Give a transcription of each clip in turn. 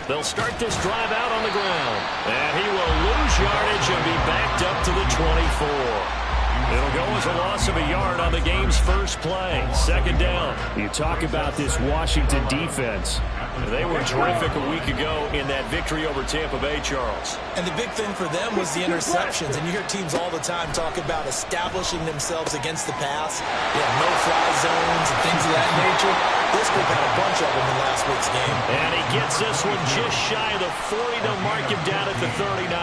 They'll start this drive out on the ground. And he will lose yardage and be backed up to the 24. It'll go as a loss of a yard on the game's first play. Second down. You talk about this Washington defense. They were terrific a week ago in that victory over Tampa Bay, Charles. And the big thing for them was the interceptions. And you hear teams all the time talk about establishing themselves against the pass. No-fly zones and things of that nature. This group had a bunch of them in last week's game. And he gets this one just shy of the 40. They'll mark him down at the 39.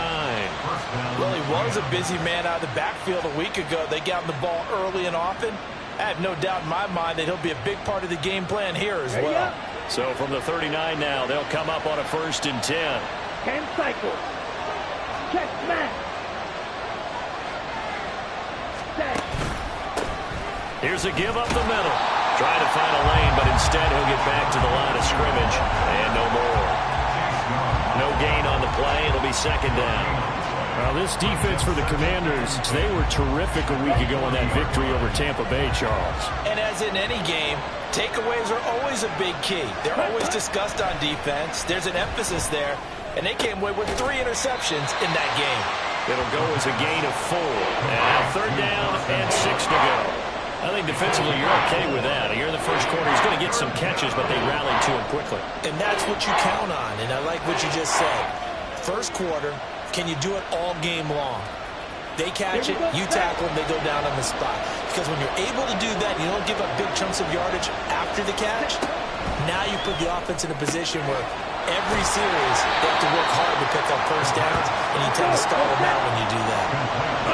Well, he was a busy man out of the backfield a week ago. They got him the ball early and often. I have no doubt in my mind that he'll be a big part of the game plan here as well. So from the 39 now, they'll come up on a 1st and 10. 10 cycles. Check smash. Set. Here's a give up the middle. Trying to find a lane, but instead he'll get back to the line of scrimmage. And no more. No gain on the play. It'll be 2nd down. Well, this defense for the Commanders, they were terrific a week ago in that victory over Tampa Bay, Charles. And as in any game, takeaways are always a big key. They're always discussed on defense. There's an emphasis there, and they came away with 3 interceptions in that game. It'll go as a gain of 4. And now 3rd down and 6 to go. I think defensively you're okay with that. Here in the first quarter, he's going to get some catches, but they rallied to him quickly. And that's what you count on, and I like what you just said. First quarter, can you do it all game long? They catch it, you tackle them, they go down on the spot. Because when you're able to do that, you don't give up big chunks of yardage after the catch. Now you put the offense in a position where every series they have to work hard to pick up first downs, and you tend to stall them out when you do that.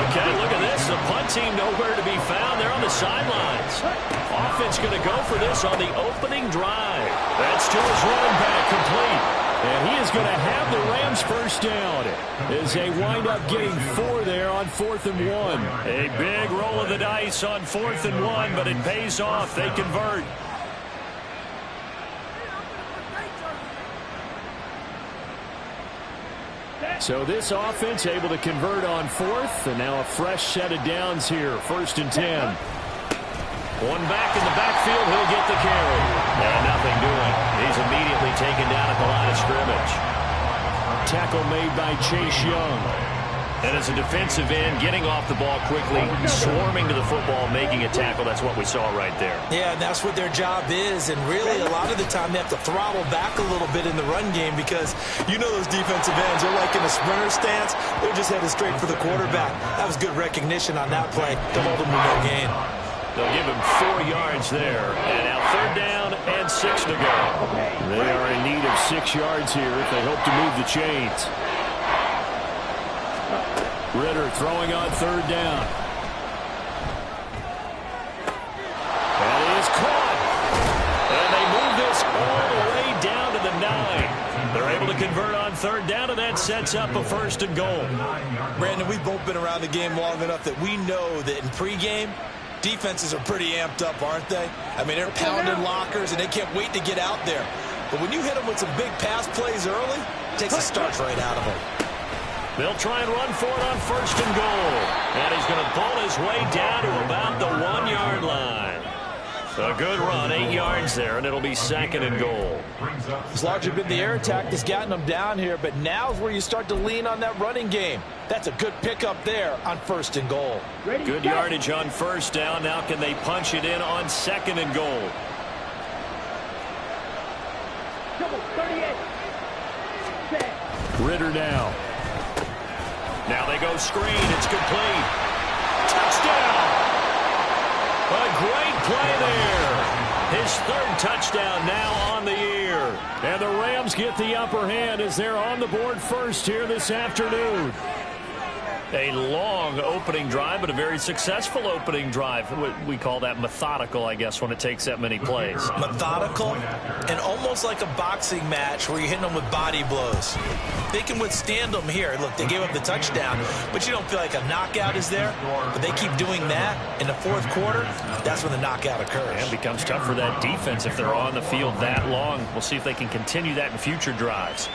Okay, look at this. The punt team nowhere to be found. They're on the sidelines. Offense going to go for this on the opening drive. That's to his running back, complete. And he is going to have the Rams first down as they wind up getting 4 there on 4th and 1. A big roll of the dice on 4th and 1, but it pays off. They convert. So this offense able to convert on 4th, and now a fresh set of downs here, 1st and 10. One back in the backfield, he'll get the carry. And nothing doing. He's immediately taken down at the line of scrimmage. Tackle made by Chase Young. And as a defensive end, getting off the ball quickly, swarming to the football, making a tackle, that's what we saw right there. Yeah, and that's what their job is. And really, a lot of the time, they have to throttle back a little bit in the run game because you know those defensive ends, they're like in a sprinter stance. They're just headed straight for the quarterback. That was good recognition on that play to hold them to no gain. They'll give him 4 yards there. And now 3rd down and 6 to go. They are in need of 6 yards here if they hope to move the chains. Ritter throwing on 3rd down. That is caught. And they move this all the way down to the 9. They're able to convert on 3rd down, and that sets up a 1st and goal. Brandon, we've both been around the game long enough that we know that in pregame, defenses are pretty amped up, aren't they? I mean, they're pounding lockers, and they can't wait to get out there. But when you hit them with some big pass plays early, it takes the starch right out of them. They'll try and run for it on 1st and goal. And he's going to pull his way down to about the 1-yard line. A good run, 8 yards there, and it'll be 2nd and goal. It's largely been the air attack that's gotten them down here, but now's where you start to lean on that running game. That's a good pickup there on 1st and goal. Good yardage on 1st down. Now can they punch it in on 2nd and goal? Ritter now. Now they go screen. It's complete. Touchdown! A great play there. His 3rd touchdown now on the year. And the Rams get the upper hand as they're on the board first here this afternoon. A long opening drive, but a very successful opening drive. We call that methodical, I guess, when it takes that many plays. Methodical and almost like a boxing match where you're hitting them with body blows. They can withstand them here. Look, they gave up the touchdown, but you don't feel like a knockout is there. But they keep doing that in the 4th quarter. That's when the knockout occurs. And it becomes tough for that defense if they're on the field that long. We'll see if they can continue that in future drives.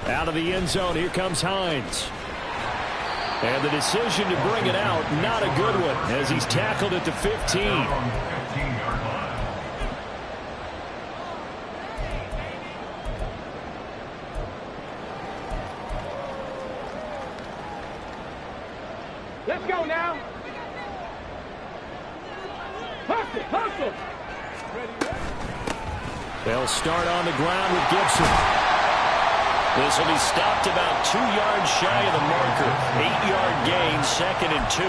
Out of the end zone, here comes Hines. And the decision to bring it out, not a good one, as he's tackled at the 15. Let's go now. Hustle, hustle. They'll start on the ground with Gibson. This will be stopped about 2 yards shy of the marker. 8-yard gain, 2nd and 2.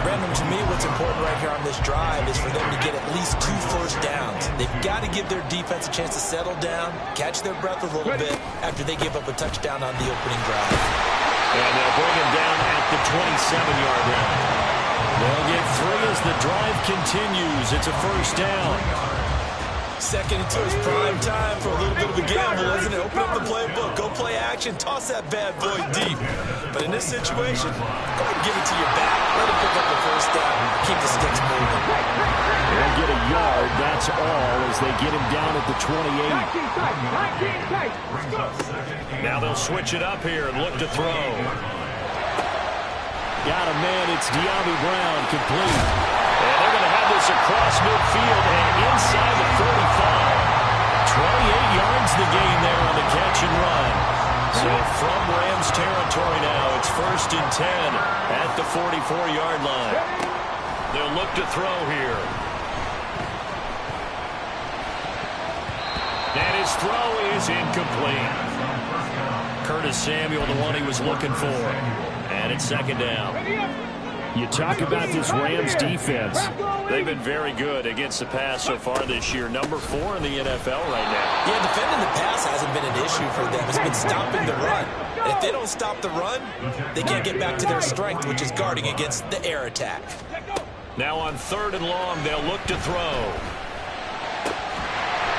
Brandon, to me, what's important right here on this drive is for them to get at least 2 first downs. They've got to give their defense a chance to settle down, catch their breath a little bit after they give up a touchdown on the opening drive. And they'll bring him down at the 27-yard line. They'll get 3 as the drive continues. It's a first down. 2nd and 2 is prime time for a little bit of a gamble, isn't it? Open up the playbook, go play action, toss that bad boy deep. But in this situation, go ahead and give it to your back. Let him pick up the first down. Keep the sticks moving. They'll get a yard, that's all, as they get him down at the 28. 19 tight. Now they'll switch it up here and look to throw. Got a man, it's De'Ami Brown, complete. And they're going to have this across midfield and inside the 45. 28 yards the gain there on the catch and run. So from Rams territory now, it's 1st and 10 at the 44-yard line. They'll look to throw here. And his throw is incomplete. Curtis Samuel, the one he was looking for. And it's 2nd down. You talk about this Rams defense. They've been very good against the pass so far this year. Number 4 in the NFL right now. Yeah, defending the pass hasn't been an issue for them. It's been stopping the run. And if they don't stop the run, they can't get back to their strength, which is guarding against the air attack. Now on 3rd and long, they'll look to throw.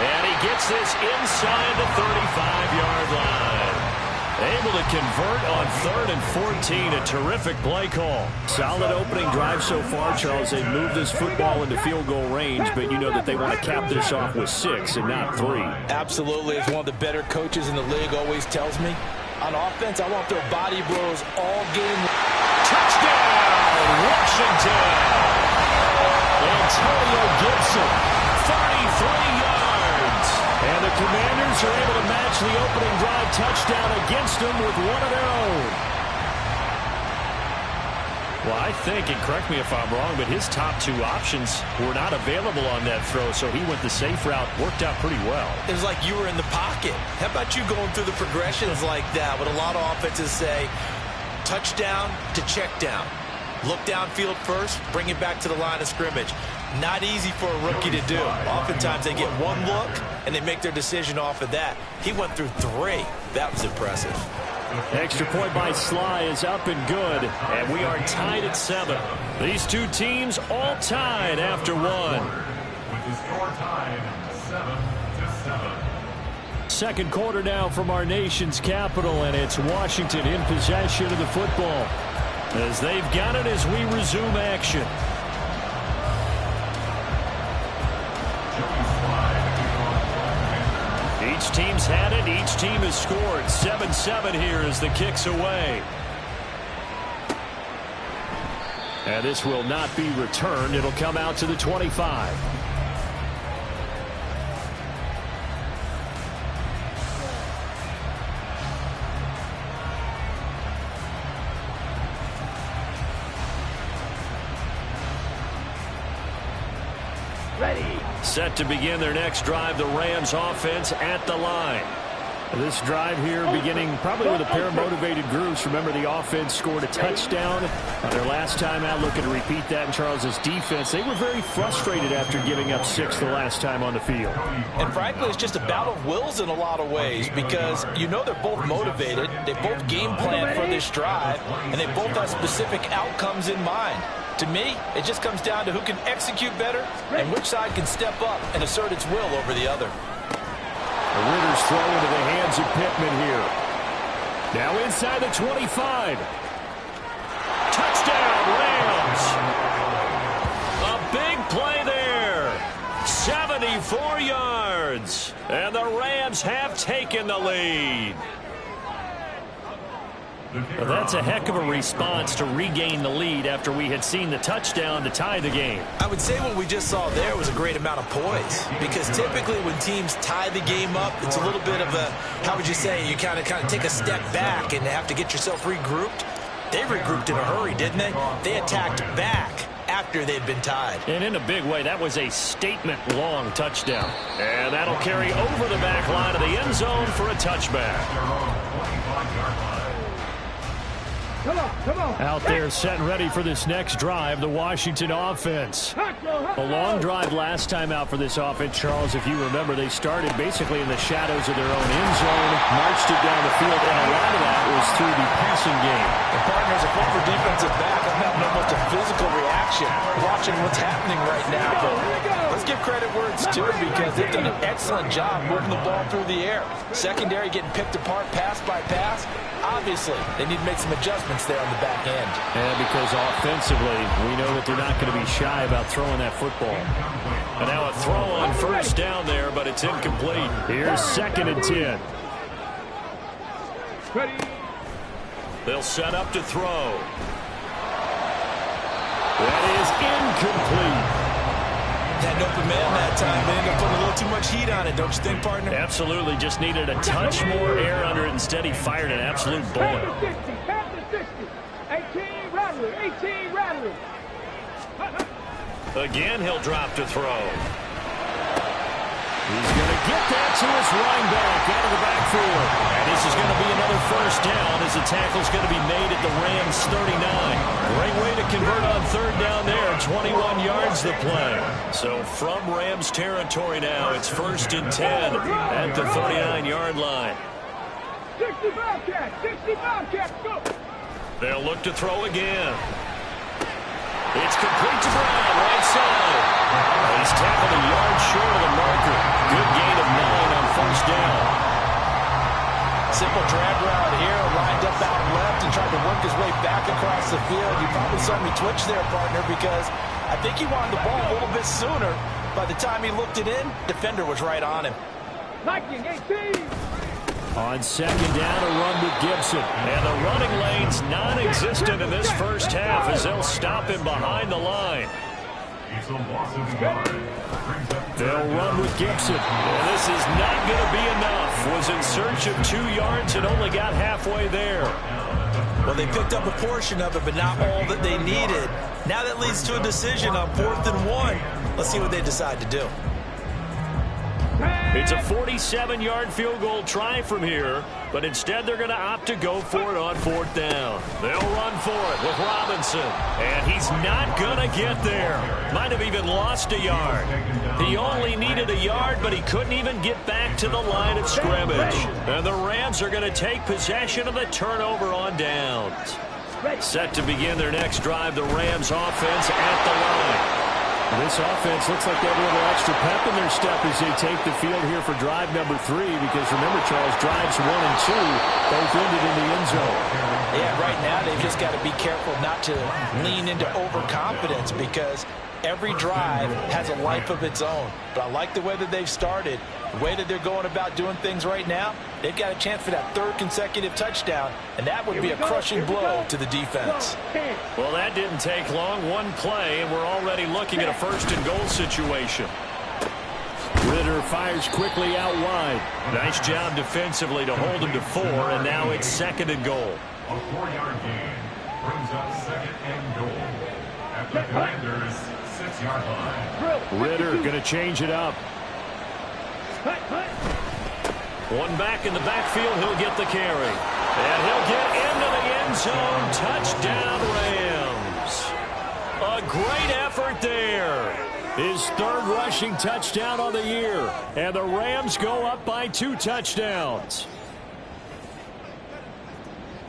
And he gets this inside the 35-yard line. Able to convert on 3rd and 14. A terrific play call. Solid opening drive so far, Charles. They've moved this football into field goal range, but you know that they want to cap this off with 6 and not 3. Absolutely. As one of the better coaches in the league always tells me, on offense, I want their body blows all game. Touchdown, Washington. Antonio Gibson, 33 yards. And the Commanders are able to match the opening drive touchdown against them with one of their own. Well, I think, and correct me if I'm wrong, but his top 2 options were not available on that throw, so he went the safe route. Worked out pretty well. It was like you were in the pocket. How about you going through the progressions like that? What a lot of offenses say, touchdown to check down. Look downfield first, bring it back to the line of scrimmage. Not easy for a rookie to do. Oftentimes they get one look and they make their decision off of that. He went through 3. That was impressive. Extra point by Sly is up and good. And we are tied at 7. These 2 teams all tied after 1. With the score tied 7-7. Second quarter now from our nation's capital, and it's Washington in possession of the football. As they've got it as we resume action. Each team's had it. Each team has scored. 7-7 here as the kick's away. And this will not be returned. It'll come out to the 25. Set to begin their next drive, the Rams offense at the line. This drive here beginning probably with a pair of motivated groups. Remember, the offense scored a touchdown on their last time out. Looking to repeat that in Charles's defense. They were very frustrated after giving up 6 the last time on the field. And frankly, it's just a battle of wills in a lot of ways because you know they're both motivated. They both game plan for this drive, and they both have specific outcomes in mind. To me, it just comes down to who can execute better and which side can step up and assert its will over the other. The Raiders throw into the hands of Pittman here. Now inside the 25. Touchdown, Rams. A big play there. 74 yards. And the Rams have taken the lead. Well, that's a heck of a response to regain the lead after we had seen the touchdown to tie the game. I would say what we just saw there was a great amount of poise because typically when teams tie the game up, it's a little bit of a, how would you say, you kind of take a step back and have to get yourself regrouped. They regrouped in a hurry, didn't they? They attacked back after they'd been tied. And in a big way, that was a statement-long touchdown. And that'll carry over the back line of the end zone for a touchback. Come on. Out there set and ready for this next drive, the Washington offense. A long drive last time out for this offense, Charles. If you remember, they started basically in the shadows of their own end zone, marched it down the field, and a lot of that was through the passing game. And partners, a former defensive back, I'm having almost a physical reaction watching what's happening right now. But let's give credit where it's due because they've done an excellent job moving the ball through the air. Secondary getting picked apart pass by pass. Obviously, they need to make some adjustments there on the back end. And because offensively, we know that they're not going to be shy about throwing that football. And now a throw on first down there, but it's incomplete. Here's 2nd and 10. They'll set up to throw. That is incomplete. Had an open man that time. They ended up putting a little too much heat on it, don't you think, partner? Absolutely. Just needed a touch more air under it. Instead, he fired an absolute bullet. Pass to 60. 18 rattler. Again, he'll drop to throw. He's going to get that to his running back out of the backfield. And this is going to be another first down as the tackle's going to be made at the Rams 39. Great way to convert on 3rd down there. 21 yards the play. So from Rams territory now, it's 1st and 10 at the 39-yard line. 60 Bobcats, go! They'll look to throw again. It's complete to Brown, right side. He's tackled a yard short of the marker. Good gain of 9 on 1st down. Simple drag route here, lined up out left and tried to work his way back across the field. You probably saw me twitch there, partner, because I think he wanted the ball a little bit sooner. By the time he looked it in, defender was right on him. Viking 18. On 2nd down, a run with Gibson. And the running lane's non-existent in this first half as they'll him behind the line. They'll run with Gibson. And this is not going to be enough. Was in search of 2 yards and only got halfway there. Well, they picked up a portion of it, but not all that they needed. Now that leads to a decision on 4th and 1. Let's see what they decide to do. It's a 47-yard field goal try from here, but instead they're going to opt to go for it on 4th down. They'll run for it with Robinson, and he's not going to get there. Might have even lost a yard. He only needed a yard, but he couldn't even get back to the line of scrimmage. And the Rams are going to take possession of the turnover on downs. Set to begin their next drive, the Rams offense at the line. This offense looks like they have a little extra pep in their step as they take the field here for drive number 3, because remember, Charles, drives 1 and 2 both ended in the end zone. Yeah, right now they've just got to be careful not to lean into overconfidence because every drive has a life of its own. But I like the way that they've started, the way that they're going about doing things right now. They've got a chance for that 3rd consecutive touchdown, and that would be a crushing blow to the defense. Well, that didn't take long. 1 play, and we're already looking at a 1st and goal situation. Ridder fires quickly out wide. Nice job defensively to hold him to 4, and now it's 2nd and goal. A 4-yard gain brings up 2nd and goal at the Commanders' 6-yard line. Ridder going to change it up. One back in the backfield, he'll get the carry. And he'll get into the end zone. Touchdown, Rams. A great effort there. His 3rd rushing touchdown on the year. And the Rams go up by 2 touchdowns.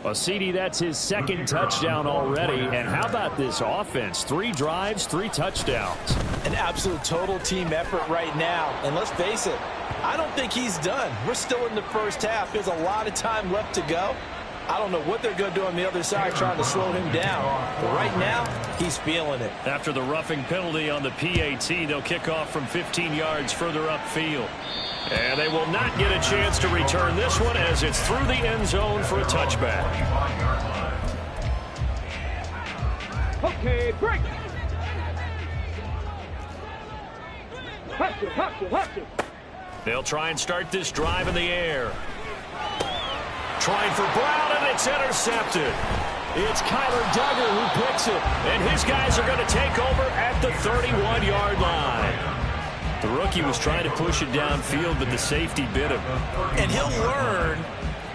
Well, CD, that's his 2nd touchdown already. And how about this offense? 3 drives, 3 touchdowns. An absolute total team effort right now. And let's face it, I don't think he's done. We're still in the first half. There's a lot of time left to go. I don't know what they're going to do on the other side trying to slow him down. But right now, he's feeling it. After the roughing penalty on the PAT, they'll kick off from 15 yards further upfield. And they will not get a chance to return this one as it's through the end zone for a touchback. Okay, break. Hustle. They'll try and start this drive in the air. Trying for Brown, and it's intercepted. It's Kyler Duggar who picks it, and his guys are going to take over at the 31-yard line. The rookie was trying to push it downfield, but the safety bit him. And he'll learn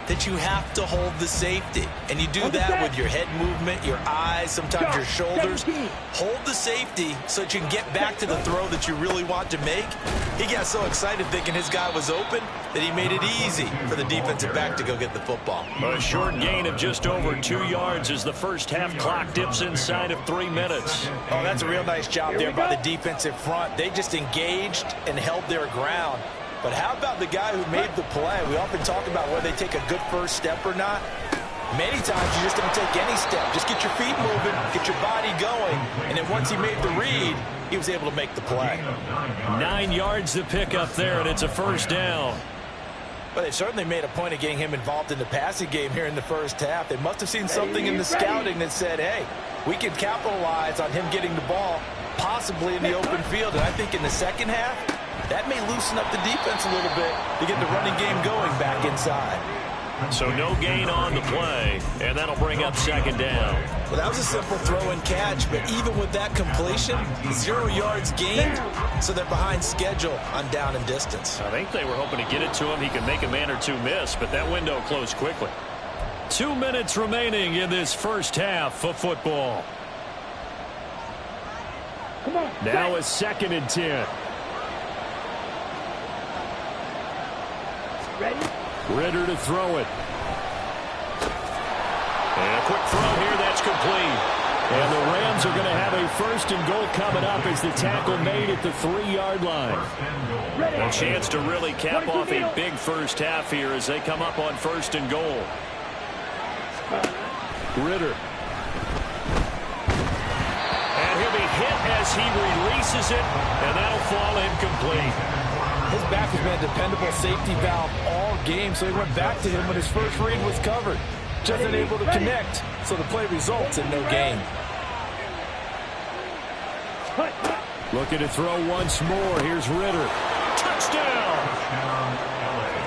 that you have to hold the safety. And you do that with your head movement, your eyes, sometimes your shoulders. Hold the safety so that you can get back to the throw that you really want to make. He got so excited thinking his guy was open that he made it easy for the defensive back to go get the football. A short gain of just over 2 yards as the first half clock dips inside of 3 minutes. Oh, that's a real nice job there by the defensive front. They just engaged and held their ground. But how about the guy who made the play? We often talk about whether they take a good first step or not. Many times you just don't take any step. Just get your feet moving, get your body going, and then once he made the read, he was able to make the play. 9 yards to pick up there, and it's a first down. Well, they certainly made a point of getting him involved in the passing game here in the first half. They must have seen something in the scouting that said, hey, we can capitalize on him getting the ball, possibly in the open field. And I think in the second half, that may loosen up the defense a little bit to get the running game going back inside. So no gain on the play, and that'll bring up second down. Well, that was a simple throw and catch, but even with that completion, 0 yards gained, so they're behind schedule on down and distance. I think they were hoping to get it to him. He could make a man or two miss, but that window closed quickly. 2 minutes remaining in this first half of football. Come on. Now a 2nd and 10. Ready? Ridder to throw it. And a quick throw here, that's complete. And the Rams are going to have a 1st and goal coming up as the tackle made at the 3-yard line. A chance to really cap off a big first half here as they come up on 1st and goal. Ridder. And he'll be hit as he releases it, and that'll fall incomplete. His back has been a dependable safety valve all game, so he went back to him when his first read was covered. Just unable to connect, so the play results in no gain. Looking to throw once more. Here's Ridder. Touchdown!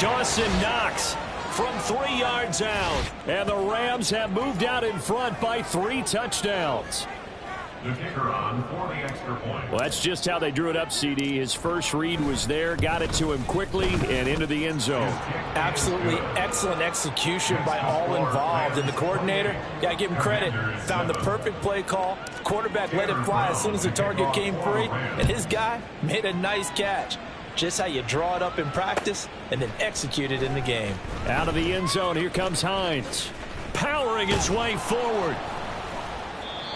Dawson Knox from 3 yards out. And the Rams have moved out in front by 3 touchdowns. The kicker on for the extra point. Well, that's just how they drew it up, CD. His first read was there, got it to him quickly, and into the end zone. Absolutely excellent execution by all involved. And the coordinator, got to give him credit, found the perfect play call. Quarterback let it fly as soon as the target came free, and his guy made a nice catch. Just how you draw it up in practice and then execute it in the game. Out of the end zone, here comes Hines. Powering his way forward.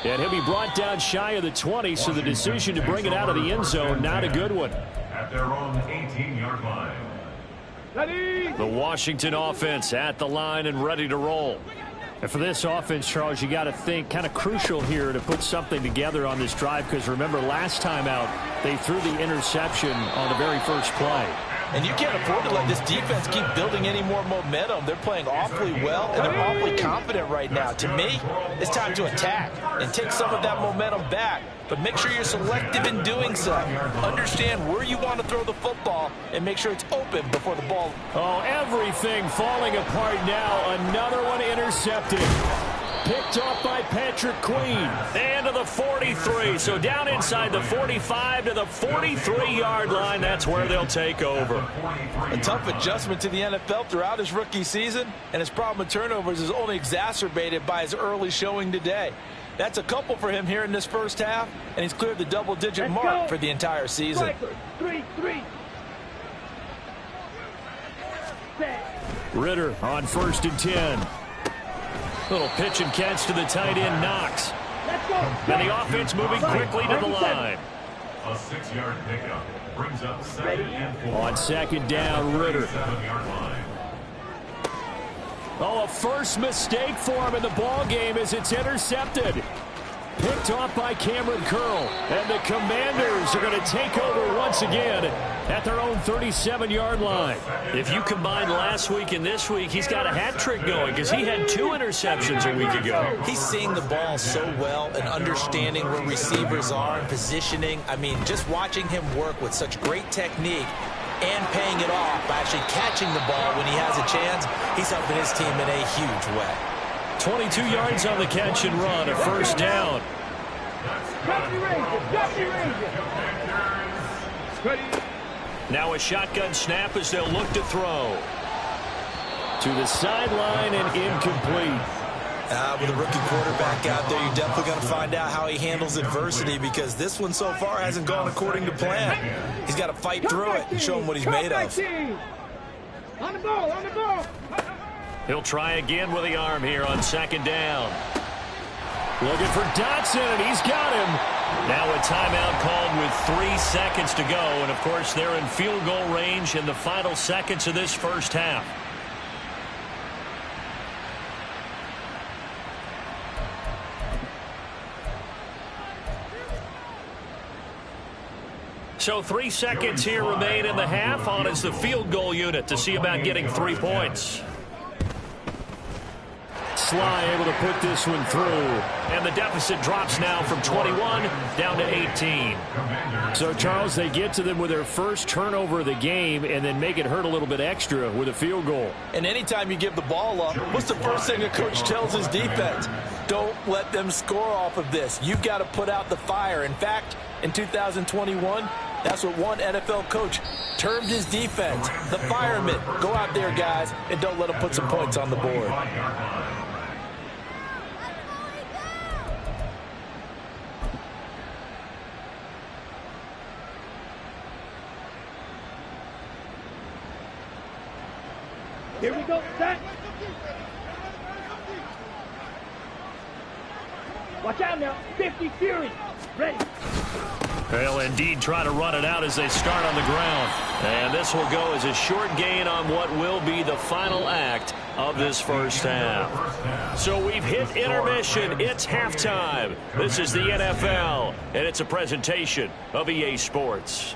And he'll be brought down shy of the 20, so the decision to bring it out of the end zone, not a good one. At their own 18-yard line. Ready? The Washington offense at the line and ready to roll. And for this offense, Charles, you got to think kind of crucial here to put something together on this drive, because remember last time out, they threw the interception on the very first play. And you can't afford to let this defense keep building any more momentum. They're playing awfully well, and they're awfully confident right now. To me, it's time to attack and take some of that momentum back. But make sure you're selective in doing so. Understand where you want to throw the football and make sure it's open before the ball. Oh, everything falling apart now. Another one intercepted. Picked off by Patrick Queen. And to the 43. So down inside the 45 to the 43-yard line. That's where they'll take over. A tough adjustment to the NFL throughout his rookie season, and his problem with turnovers is only exacerbated by his early showing today. That's a couple for him here in this first half, and he's cleared the double-digit mark for the entire season. 3-3. Ridder on 1st and 10. Little pitch and catch to the tight end, Knox. Let's go. And the offense moving quickly to the line. A 6-yard pickup brings up 2nd and 4. On 2nd down, Ridder. 7-yard line. Oh, a first mistake for him in the ball game as it's intercepted. Picked off by Cameron Curl. And the Commanders are going to take over once again at their own 37-yard line. If you combine last week and this week, he's got a hat trick going because he had 2 interceptions a week ago. He's seeing the ball so well and understanding where receivers are and positioning. I mean, just watching him work with such great technique and paying it off by actually catching the ball when he has a chance, he's helping his team in a huge way. 22 yards on the catch and run, a first down. Now a shotgun snap as they'll look to throw. To the sideline and incomplete. With a rookie quarterback out there, you're definitely going to find out how he handles adversity, because this one so far hasn't gone according to plan. He's got to fight through it and show him what he's made of. On the ball, on the ball. He'll try again with the arm here on second down. Looking for Dotson, and he's got him. Now a timeout called with 3 seconds to go. And, of course, they're in field goal range in the final seconds of this first half. So 3 seconds here remain in the half. On is the field goal unit to see about getting 3 points. Sly able to put this one through. And the deficit drops now from 21 down to 18. So, Charles, they get to them with their first turnover of the game and then make it hurt a little bit extra with a field goal. And anytime you give the ball up, what's the first thing a coach tells his defense? Don't let them score off of this. You've got to put out the fire. In fact, in 2021, that's what one NFL coach termed his defense. The firemen. Go out there, guys, and don't let them put some points on the board. Here we go, set. Watch out now, 50 Fury. Ready. They'll indeed try to run it out as they start on the ground. And this will go as a short gain on what will be the final act of this first half. So we've hit intermission. It's halftime. This is the NFL, and it's a presentation of EA Sports.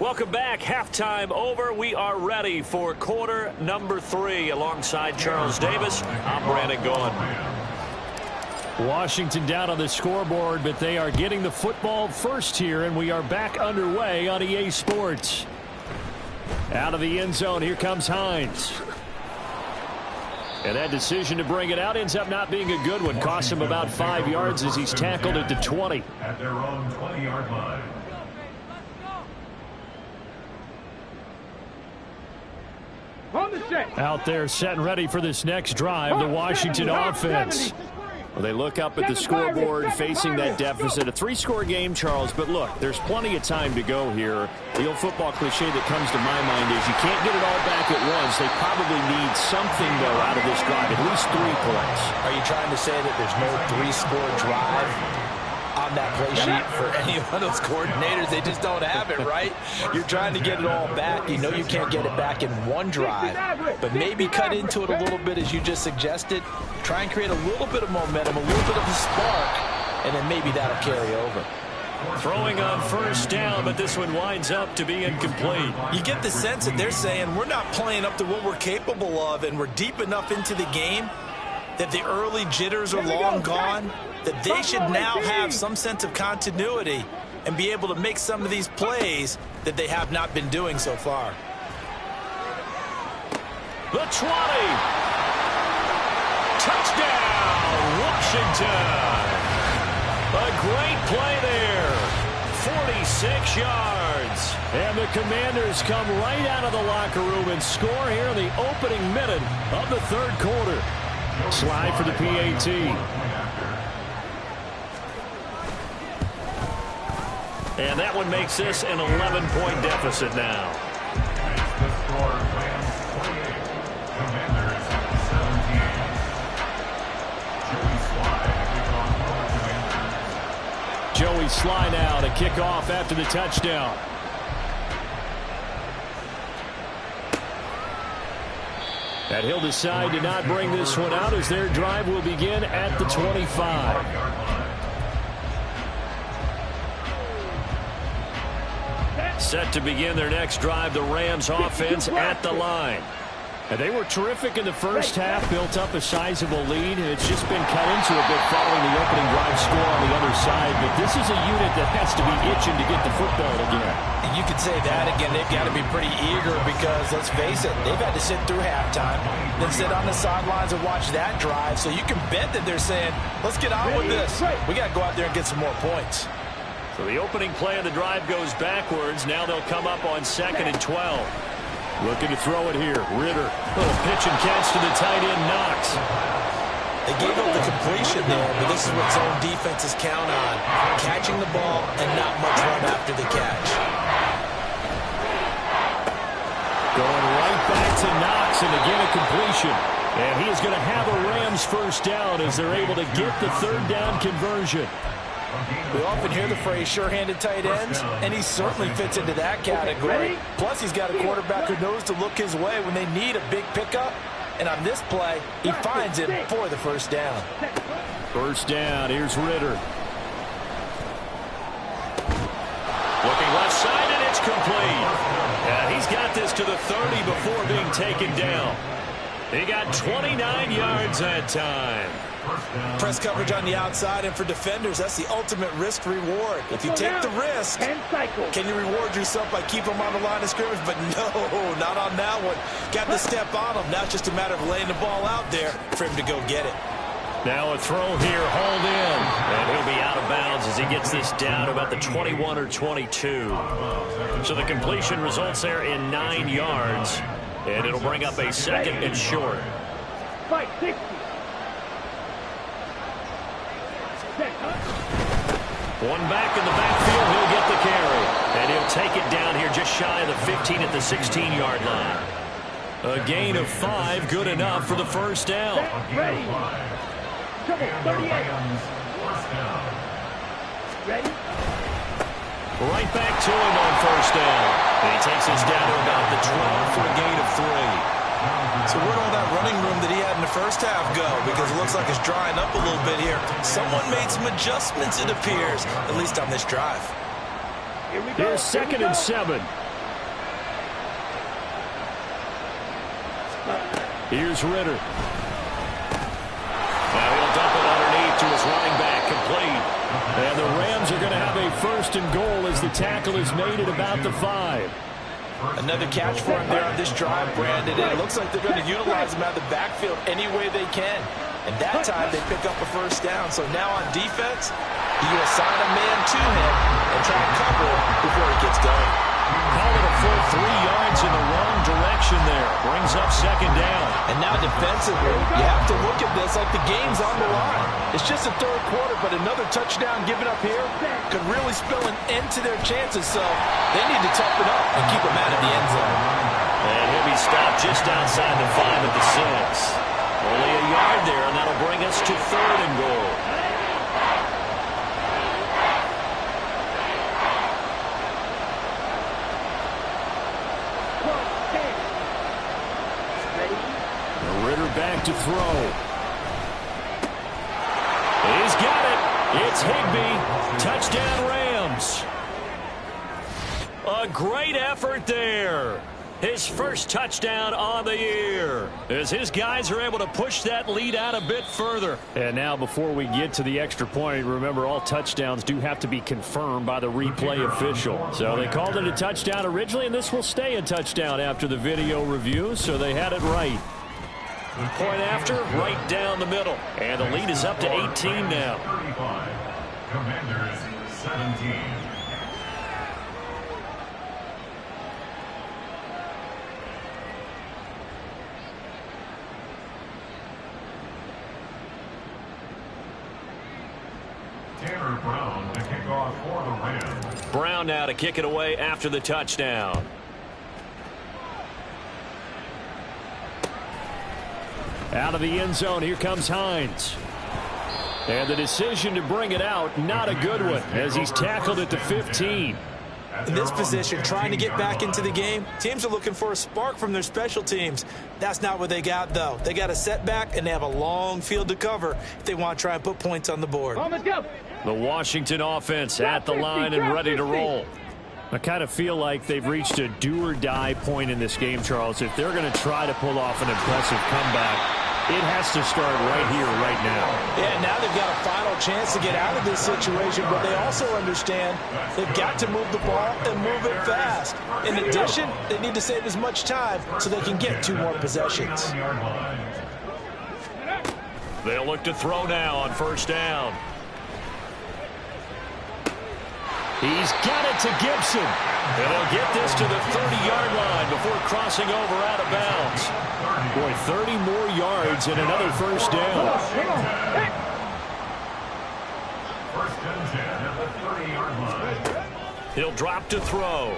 Welcome back. Halftime over. We are ready for quarter number 3. Alongside Charles Davis, I'm Brandon Gaughan. Washington down on the scoreboard, but they are getting the football first here, and we are back underway on EA Sports. Out of the end zone, here comes Hines. And that decision to bring it out ends up not being a good one. Costs him about 5 yards as he's tackled at the 20. At their own 20-yard line. On the set. Out there set and ready for this next drive, the Washington offense. Well, they look up at the scoreboard facing that deficit. A 3-score game, Charles, but look, there's plenty of time to go here. The old football cliche that comes to my mind is you can't get it all back at once. They probably need something, though, out of this drive, at least 3 points. Are you trying to say that there's no 3-score drive on that play sheet for any one of those coordinators? They just don't have it, right? You're trying to get it all back. You know you can't get it back in one drive, but maybe cut into it a little bit as you just suggested. Try and create a little bit of momentum, a little bit of a spark, and then maybe that'll carry over. Throwing on first down, but this one winds up to be incomplete. You get the sense that they're saying we're not playing up to what we're capable of, and we're deep enough into the game that the early jitters are long gone, that they should now have some sense of continuity and be able to make some of these plays that they have not been doing so far. The 20. Touchdown, Washington. A great play there. 46 yards. And the Commanders come right out of the locker room and score here in the opening minute of the third quarter. Slide for the PAT. And that one makes this an 11-point deficit now. The score, Rams 28, Commanders 17. Joey Sly now to kick off after the touchdown. And he'll decide to not bring this one out as their drive will begin at the 25. Set to begin their next drive, the Rams offense at the line. And they were terrific in the first half, built up a sizable lead, and it's just been cut into a bit following the opening drive score on the other side. But this is a unit that has to be itching to get the football again. And you could say that again. They've got to be pretty eager because, let's face it, they've had to sit through halftime, then sit on the sidelines and watch that drive. So you can bet that they're saying, let's get on with this. We got to go out there and get some more points. So the opening play of the drive goes backwards. Now they'll come up on 2nd and 12. Looking to throw it here. Ritter. Little pitch and catch to the tight end, Knox. They gave up the completion there, but this is what zone defenses count on. Catching the ball and not much run after the catch. Going right back to Knox, and again a completion. And he is going to have a Rams first down as they're able to get the third down conversion. We often hear the phrase sure-handed tight ends, and he certainly fits into that category. Plus, he's got a quarterback who knows to look his way when they need a big pickup. And on this play, he finds it for the first down. First down, here's Ritter. Looking left side, and it's complete. Yeah, he's got this to the 30 before being taken down. He got 29 yards that time. Press coverage on the outside, and for defenders, that's the ultimate risk-reward. If you take the risk, can you reward yourself by keeping them on the line of scrimmage? But no, not on that one. Got to step on him. Now it's just a matter of laying the ball out there for him to go get it. Now a throw here, hauled in. And he'll be out of bounds as he gets this down about the 21 or 22. So the completion results there in 9 yards. And it'll bring up a 2nd and short. 60. One back in the backfield, he'll get the carry. And he'll take it down here just shy of the 15 at the 16-yard line. A gain of 5, good enough for the first down. Ready. Trouble, 38. Ready. Right back to him on first down. And he takes us down to about the 12 for a gain of 3. So where'd all that running room that he had in the first half go? Because it looks like it's drying up a little bit here. Someone made some adjustments, it appears, at least on this drive. Here we go. Here's 2nd and 7. Here's Ritter. Now he'll dump it underneath to his running back, complete. And the Rams are going to have a 1st and goal as the tackle is made at about the 5. Another catch for him there on this drive, Brandon. And it looks like they're going to utilize him out of the backfield any way they can. And that time they pick up a first down. So now on defense, you assign a man to him and try to cover him before he gets going. Call it a full 3 yards in the wrong direction there. Brings up 2nd down. And now defensively, you have to look at this like the game's on the line. It's just the 3rd quarter, but another touchdown given up here could really spell an end to their chances. So they need to toughen up and keep them out of the end zone. And he'll be stopped just outside the 5 at the 6. Only a yard there, and that'll bring us to 3rd and goal. Ritter back to throw. He's got it. It's Higbee. Touchdown Rams. A great effort there. His first touchdown on the year as his guys are able to push that lead out a bit further. And now before we get to the extra point, remember all touchdowns do have to be confirmed by the replay official. So they called it a touchdown originally, and this will stay a touchdown after the video review, so they had it right. Point after, right down the middle. And the lead is up to 18 now. 35. Commanders 17. Tanner Brown to kick off for the Rams. Brown now to kick it away after the touchdown. Out of the end zone, here comes Hines. And the decision to bring it out, not a good one, as he's tackled at the 15. In this position, trying to get back into the game, teams are looking for a spark from their special teams. That's not what they got, though. They got a setback, and they have a long field to cover if they want to try and put points on the board. Let's go. The Washington offense at the line and ready to roll. I kind of feel like they've reached a do-or-die point in this game, Charles. If they're going to try to pull off an impressive comeback, it has to start right here, right now. Yeah, now they've got a final chance to get out of this situation, but they also understand they've got to move the ball and move it fast. In addition, they need to save as much time so they can get 2 more possessions. They'll look to throw now on first down. He's got it to Gibson. And they'll get this to the 30-yard line before crossing over out of bounds. Boy, 30 more yards and another first down. First and 10 at the 30-yard line. He'll drop to throw.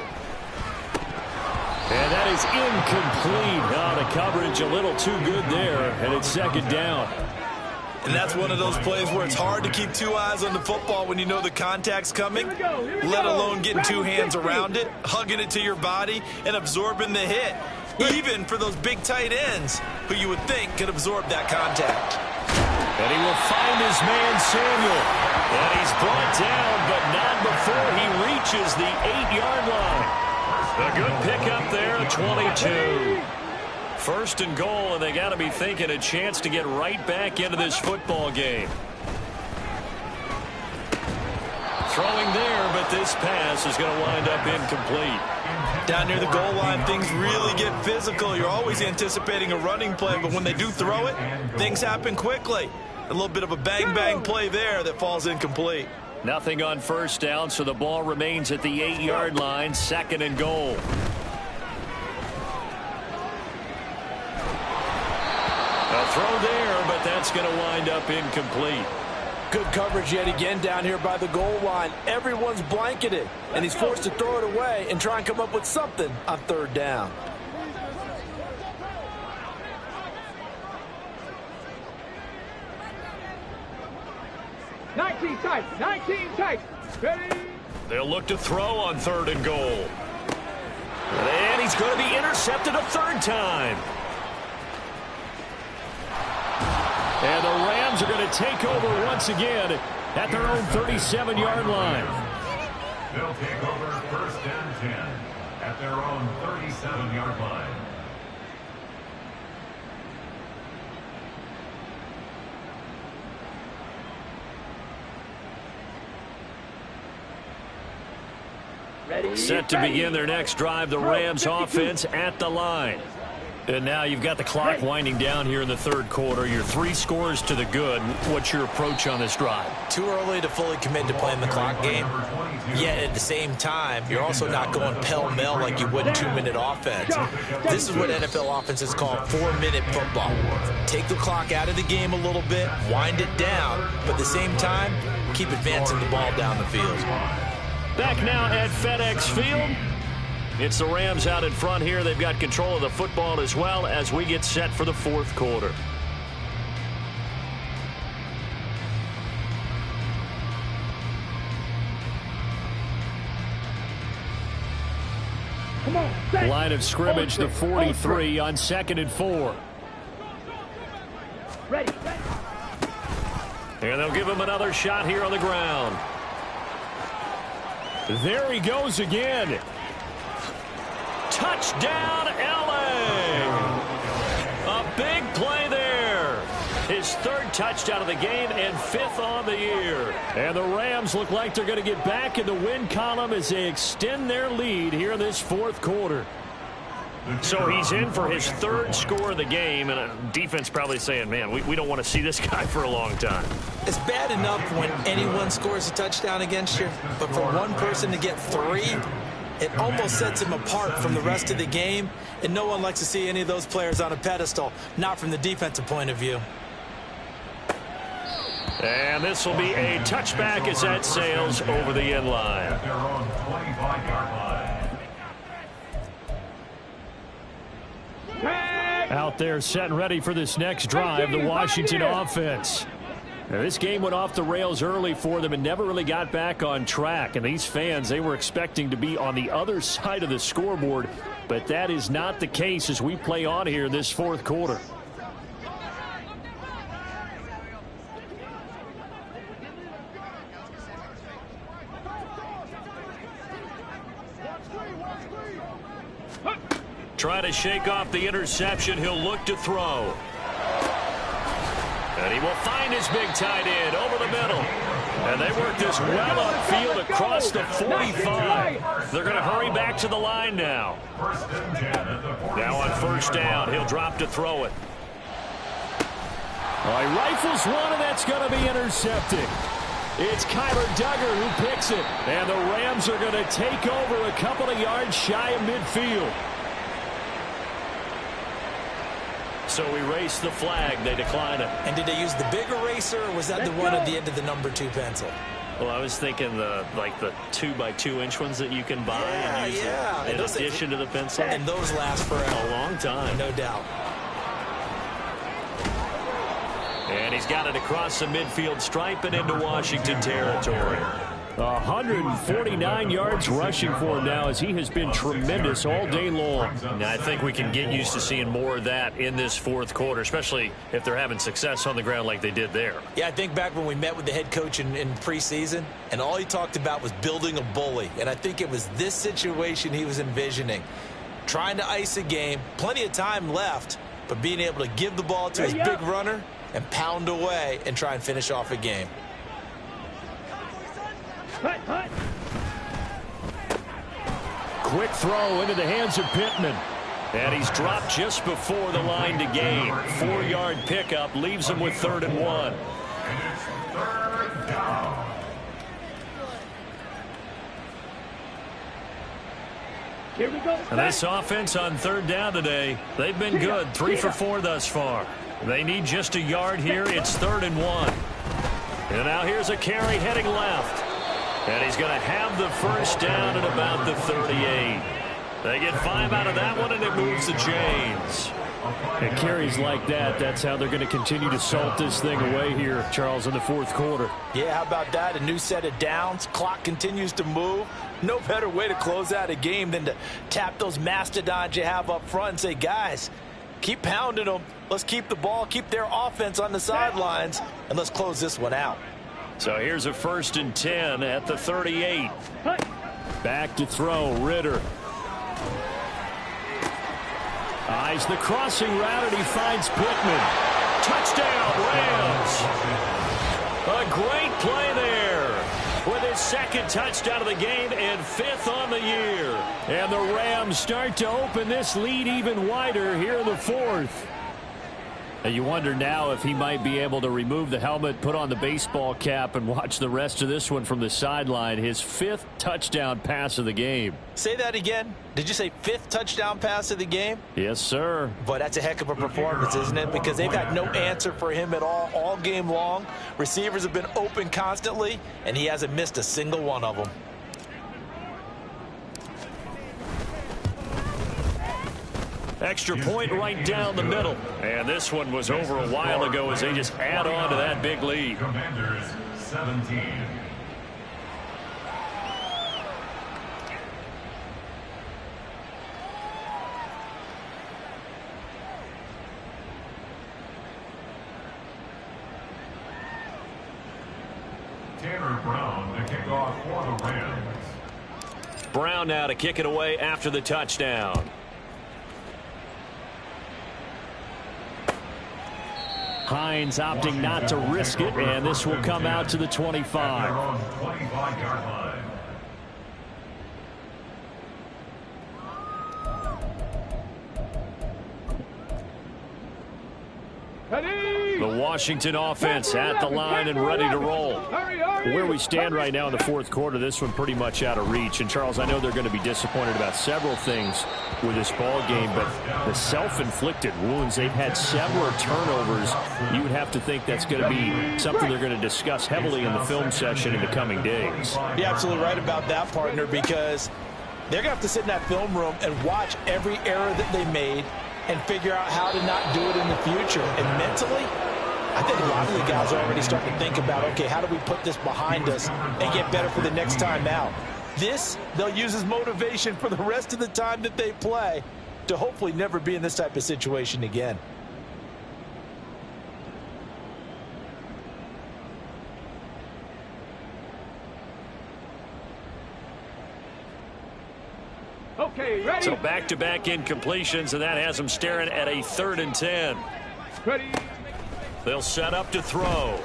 And that is incomplete. The coverage a little too good there, and it's second down. And that's one of those plays where it's hard to keep 2 eyes on the football when you know the contact's coming, let alone getting 2 hands around it, hugging it to your body, and absorbing the hit, even for those big tight ends who you would think could absorb that contact. And he will find his man, Samuel. And he's brought down, but not before he reaches the 8-yard line. A good pickup there at 22. First and goal, and they got to be thinking a chance to get right back into this football game. Throwing there, but this pass is going to wind up incomplete. Down near the goal line, things really get physical. You're always anticipating a running play, but when they do throw it, things happen quickly. A little bit of a bang-bang play there that falls incomplete. Nothing on first down, so the ball remains at the 8-yard line, second and goal. A throw there, but that's going to wind up incomplete. Good coverage yet again down here by the goal line. Everyone's blanketed, and he's forced to throw it away and try and come up with something on third down. Nineteen tight. Ready? They'll look to throw on third and goal. And he's going to be intercepted a third time. And the Rams are going to take over once again at their own 37-yard line. They'll take over first and 10 at their own 37-yard line. Ready? Set to begin their next drive, the Rams offense at the line. And now you've got the clock winding down here in the third quarter. Your 3 scores to the good. What's your approach on this drive? Too early to fully commit to playing the clock game. Yet at the same time, you're also not going pell-mell like you would in 2-minute offense. This is what NFL offenses call 4-minute football. Take the clock out of the game a little bit, wind it down, but at the same time, keep advancing the ball down the field. Back now at FedEx Field. It's the Rams out in front here. They've got control of the football as well as we get set for the fourth quarter. Come on. Set. Line of scrimmage, the 43 on 2nd and 4. Ready. And they'll give him another shot here on the ground. There he goes again. Touchdown, LA! A big play there. His 3rd touchdown of the game and 5th on the year. And the Rams look like they're going to get back in the win column as they extend their lead here in this fourth quarter. So he's in for his 3rd score of the game, and defense probably saying, man, we don't want to see this guy for a long time. It's bad enough when anyone scores a touchdown against you, but for one person to get 3, it almost sets him apart from the rest of the game, and no one likes to see any of those players on a pedestal, not from the defensive point of view. And this will be a touchback as that sails over the end line. At their own 25-yard line. Out there set and ready for this next drive, the Washington offense. Now, this game went off the rails early for them and never really got back on track. And these fans, they were expecting to be on the other side of the scoreboard. But that is not the case as we play on here this fourth quarter. Trying to shake off the interception. He'll look to throw. And he will find his big tight end over the middle. And they work this well upfield across the 45. They're going to hurry back to the line now. Now on first down, he'll drop to throw it. He rifles one, and that's going to be intercepted. It's Kyler Duggar who picks it. And the Rams are going to take over a couple of yards shy of midfield. So erase the flag. They decline it. And did they use the big eraser, or was that the one at the end of the number 2 pencil? Well, I was thinking the 2x2-inch ones that you can buy and use in addition to the pencil. And those last forever. A long time. No doubt. And he's got it across the midfield stripe and into Washington territory. 149 yards rushing for him now, as he has been tremendous all day long. Now, I think we can get used to seeing more of that in this fourth quarter, especially if they're having success on the ground like they did there. Yeah, I think back when we met with the head coach in preseason, and all he talked about was building a bully. And I think it was this situation he was envisioning. Trying to ice a game, plenty of time left, but being able to give the ball to his big runner and pound away and try and finish off a game. Quick throw into the hands of Pittman. And he's dropped just before the line to gain. 4-yard pickup leaves him with 3rd and 1. And it's 3rd down. Here we go. And this offense on 3rd down today, they've been good. 3 for 4 thus far. They need just a yard here. It's 3rd and 1. And now here's a carry heading left. And he's going to have the first down at about the 38. They get 5 out of that one, and it moves the chains. And carries like that, that's how they're going to continue to salt this thing away here, Charles, in the fourth quarter. Yeah, how about that? A new set of downs. Clock continues to move. No better way to close out a game than to tap those mastodons you have up front and say, guys, keep pounding them. Let's keep the ball, keep their offense on the sidelines, and let's close this one out. So here's a 1st and 10 at the 38. Back to throw, Ritter. Eyes the crossing route, and he finds Pittman. Touchdown, Rams. A great play there with his 2nd touchdown of the game and 5th on the year. And the Rams start to open this lead even wider here in the 4th. And you wonder now if he might be able to remove the helmet, put on the baseball cap, and watch the rest of this one from the sideline. His 5th touchdown pass of the game. Say that again. Did you say 5th touchdown pass of the game? Yes, sir. But that's a heck of a performance, isn't it? Because they've had no answer for him at all game long. Receivers have been open constantly, and he hasn't missed a single one of them. Extra point right down the middle. And this one was over a while ago as they just add on to that big lead. Commanders 17. Tanner Brown to kick off for the Rams. Brown now to kick it away after the touchdown. Hines opting not to risk it, and this will come out to the 25. 25-yard line. The Washington offense at the line and ready to roll. Where we stand right now in the fourth quarter, this one pretty much out of reach. And, Charles, I know they're going to be disappointed about several things with this ball game, but the self-inflicted wounds, they've had several turnovers. You would have to think that's going to be something they're going to discuss heavily in the film session in the coming days. You're absolutely right about that, partner, because they're going to have to sit in that film room and watch every error that they made and figure out how to not do it in the future. And mentally, I think a lot of the guys are already starting to think about, okay, how do we put this behind us and get better for the next time out? This, they'll use as motivation for the rest of the time that they play to hopefully never be in this type of situation again. Okay, ready? So back-to-back incompletions, and that has them staring at a 3rd and 10. Ready? They'll set up to throw.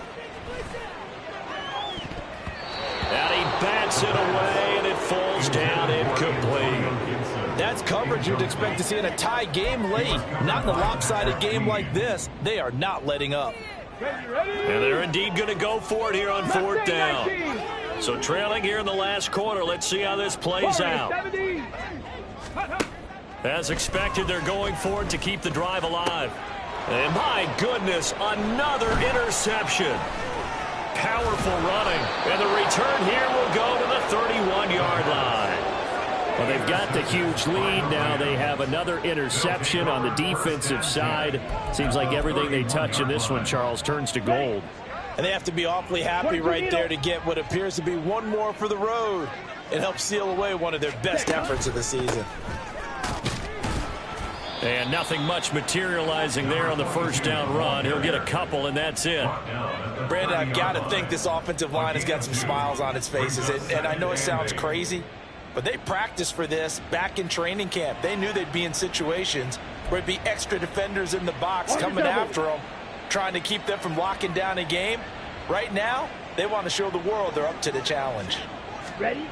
And he bats it away, and it falls down incomplete. That's coverage you'd expect to see in a tie game late. Not in a lopsided game like this. They are not letting up. And they're indeed going to go for it here on 4th down. So trailing here in the last quarter. Let's see how this plays out. As expected, they're going for it to keep the drive alive. And my goodness, another interception. Powerful running. And the return here will go to the 31-yard line. Well, they've got the huge lead. Now they have another interception on the defensive side. Seems like everything they touch in this one, Charles, turns to gold. And they have to be awfully happy right there to get what appears to be one more for the road. It helps seal away one of their best efforts of the season. And nothing much materializing there on the 1st down run. He'll get a couple, and that's it. Brandon, I've got to think this offensive line has got some smiles on its faces. And I know it sounds crazy, but they practiced for this back in training camp. They knew they'd be in situations where it'd be extra defenders in the box coming after them, trying to keep them from locking down a game. Right now, they want to show the world they're up to the challenge. Ready?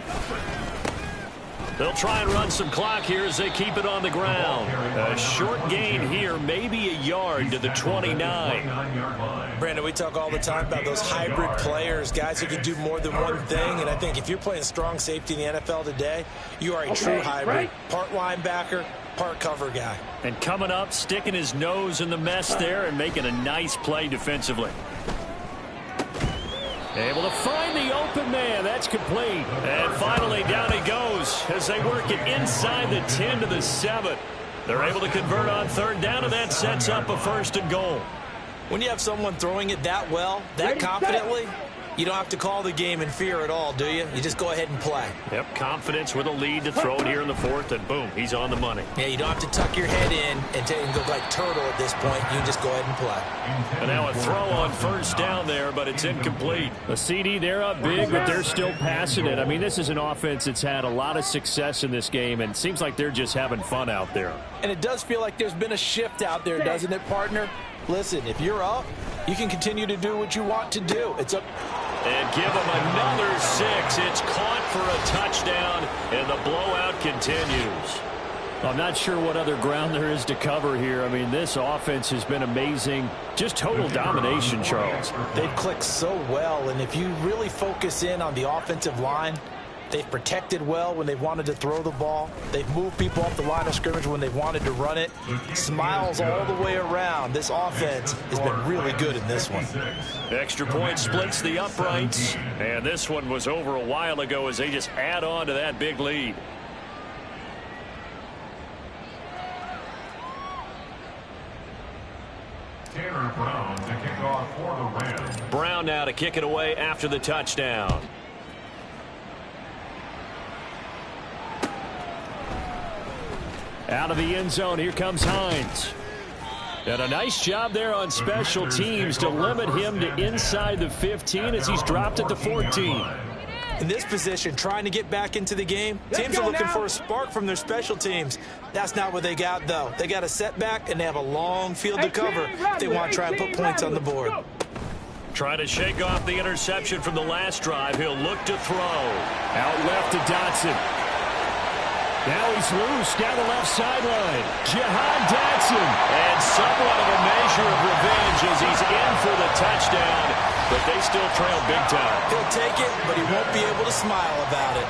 They'll try and run some clock here as they keep it on the ground. A short gain here, maybe a yard to the 29. Brandon, we talk all the time about those hybrid players, guys who can do more than one thing. And I think if you're playing strong safety in the NFL today, you are a true hybrid. Part linebacker, part cover guy. And coming up, sticking his nose in the mess there and making a nice play defensively. Able to find the open man. That's complete. And finally, down he goes as they work it inside the 10 to the 7. They're able to convert on 3rd down, and that sets up a 1st and goal. When you have someone throwing it that well, that confidently, you don't have to call the game in fear at all, do you? You just go ahead and play. Yep, confidence with a lead to throw it here in the 4th, and boom, he's on the money. Yeah, you don't have to tuck your head in and go like turtle at this point. You just go ahead and play. And now a throw on 1st down there, but it's incomplete. The CD, they're up big, but they're still passing it. I mean, this is an offense that's had a lot of success in this game, and it seems like they're just having fun out there. And it does feel like there's been a shift out there, doesn't it, partner? Listen, if you're up, you can continue to do what you want to do. It's up. And give him another 6. It's caught for a touchdown, and the blowout continues. I'm not sure what other ground there is to cover here. I mean, this offense has been amazing. Just total domination, Charles. They've clicked so well, and if you really focus in on the offensive line, they've protected well when they've wanted to throw the ball. They've moved people off the line of scrimmage when they've wanted to run it. Smiles all the way around. This offense has been really good in this one. Extra point splits the uprights, and this one was over a while ago as they just add on to that big lead. Tanner Brown to kick off for the Rams. Brown now to kick it away after the touchdown. Out of the end zone, here comes Hines. And a nice job there on special teams to limit him to inside the 15 as he's dropped at the 14. In this position, trying to get back into the game, teams are looking for a spark from their special teams. That's not what they got, though. They got a setback, and they have a long field to cover if they want to try and put points on the board. Trying to shake off the interception from the last drive. He'll look to throw. Out left to Dotson. Now he's loose down the left sideline. Jahan Dotson. And somewhat of a measure of revenge as he's in for the touchdown, but they still trail big time. He'll take it, but he won't be able to smile about it.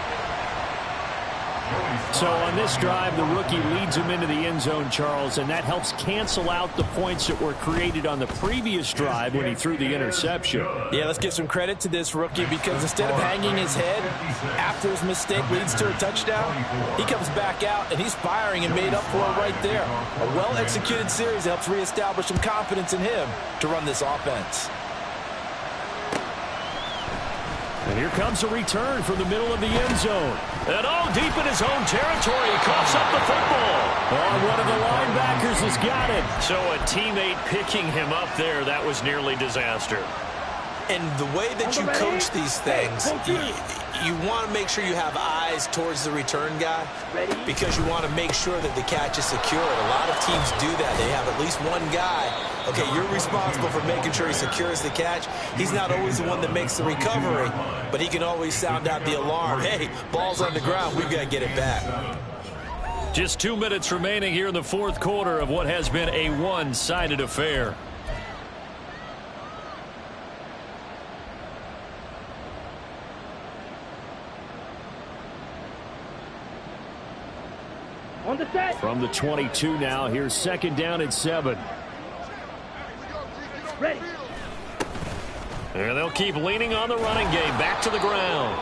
So on this drive, the rookie leads him into the end zone, Charles, and that helps cancel out the points that were created on the previous drive when he threw the interception. Yeah, let's give some credit to this rookie because instead of hanging his head after his mistake leads to a touchdown, he comes back out and he's firing and made up for it right there. A well-executed series helps reestablish some confidence in him to run this offense. And here comes a return from the middle of the end zone. And deep in his own territory, he coughs up the football. One of the linebackers has got it. So a teammate picking him up there, that was nearly disaster. And the way that you coach these things, you want to make sure you have eyes towards the return guy because you want to make sure that the catch is secured. A lot of teams do that. They have at least one guy. Okay, you're responsible for making sure he secures the catch. He's not always the one that makes the recovery, but he can always sound out the alarm. Hey, ball's on the ground. We've got to get it back. Just 2 minutes remaining here in the fourth quarter of what has been a one-sided affair. On the set. From the 22 now, here's second down and 7. Ready. And they'll keep leaning on the running game. Back to the ground.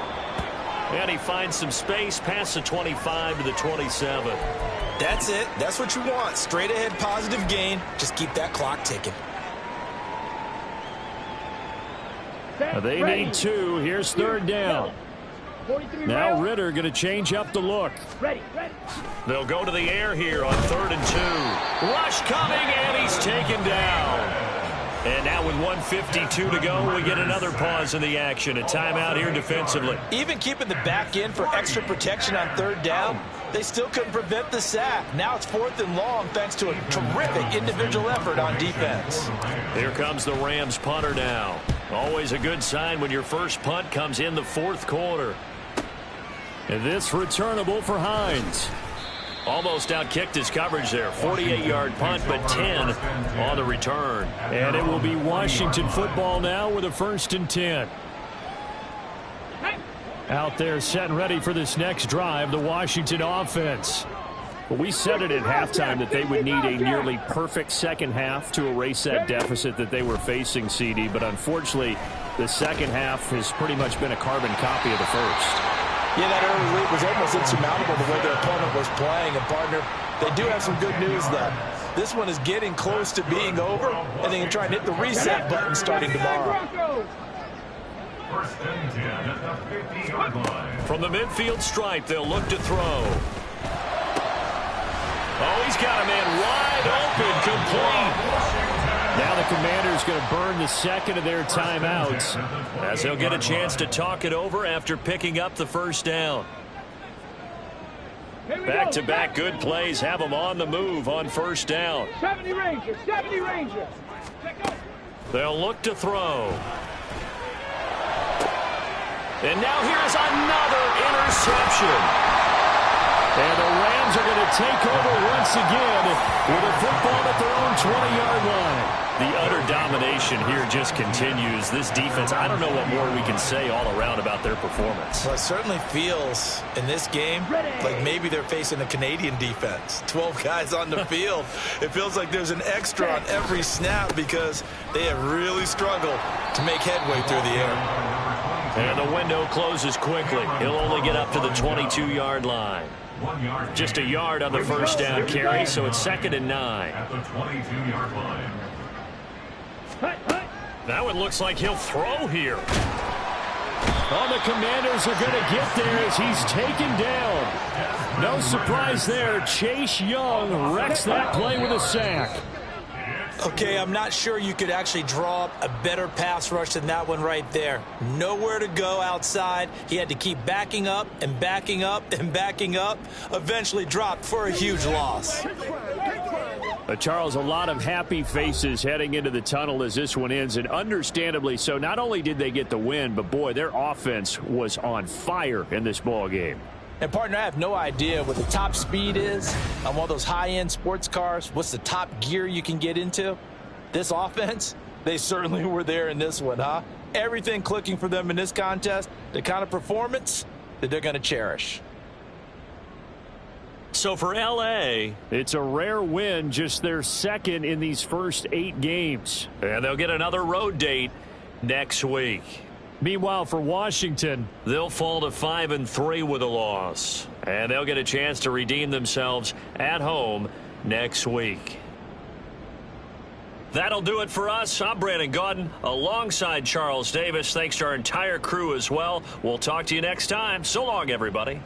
And he finds some space past the 25 to the 27. That's it. That's what you want. Straight ahead positive gain. Just keep that clock ticking. They need 2. Here's third down. Now Ritter going to change up the look. Ready. They'll go to the air here on 3rd and 2. Rush coming, and he's taken down. And now with 1:52 to go, we get another pause in the action. A timeout here defensively. Even keeping the back end for extra protection on 3rd down, they still couldn't prevent the sack. Now it's 4th and long thanks to a terrific individual effort on defense. Here comes the Rams punter now. Always a good sign when your first punt comes in the fourth quarter. And this returnable for Hines. Almost outkicked his coverage there. 48-yard punt, but 10 on the return. And it will be Washington football now with a 1st and 10. Out there set and ready for this next drive, the Washington offense. But we said it at halftime that they would need a nearly perfect second half to erase that deficit that they were facing, CD. But unfortunately, the second half has pretty much been a carbon copy of the first. Yeah, that early lead was almost insurmountable the way their opponent was playing. And, partner, they do have some good news, though. This one is getting close to being over, and they can try and hit the reset button starting tomorrow. 1st and 10 at the 50-yard line. From the midfield stripe, they'll look to throw. Oh, he's got a man wide open, complete. Now the Commanders going to burn the second of their timeouts as they'll get a chance to talk it over after picking up the first down. Back-to-back good plays have them on the move on first down. 70 Rangers. They'll look to throw. And now here's another interception. And the Rams are going to take over once again with a football at their own 20-yard line. The utter domination here just continues. This defense, I don't know what more we can say all around about their performance. Well, it certainly feels in this game like maybe they're facing a Canadian defense. 12 guys on the field. It feels like there's an extra on every snap because they have really struggled to make headway through the air. And the window closes quickly. He'll only get up to the 22-yard line. Just a yard on the first down carry, so it's 2nd and 9. At the 22-yard line. That one looks like he'll throw here. Oh, the Commanders are going to get there as he's taken down. No surprise there. Chase Young wrecks that play with a sack. Okay, I'm not sure you could actually draw up a better pass rush than that one right there. Nowhere to go outside. He had to keep backing up and backing up and backing up. Eventually dropped for a huge loss. Charles, a lot of happy faces heading into the tunnel as this one ends, and understandably so. Not only did they get the win, but, boy, their offense was on fire in this ball game. And, partner, I have no idea what the top speed is on one of those high-end sports cars. What's the top gear you can get into? This offense, they certainly were there in this one, huh? Everything clicking for them in this contest, the kind of performance that they're going to cherish. So for L.A., it's a rare win, just their second in these first 8 games. And they'll get another road date next week. Meanwhile, for Washington, they'll fall to 5-3 with a loss. And they'll get a chance to redeem themselves at home next week. That'll do it for us. I'm Brandon Gaudin alongside Charles Davis. Thanks to our entire crew as well. We'll talk to you next time. So long, everybody.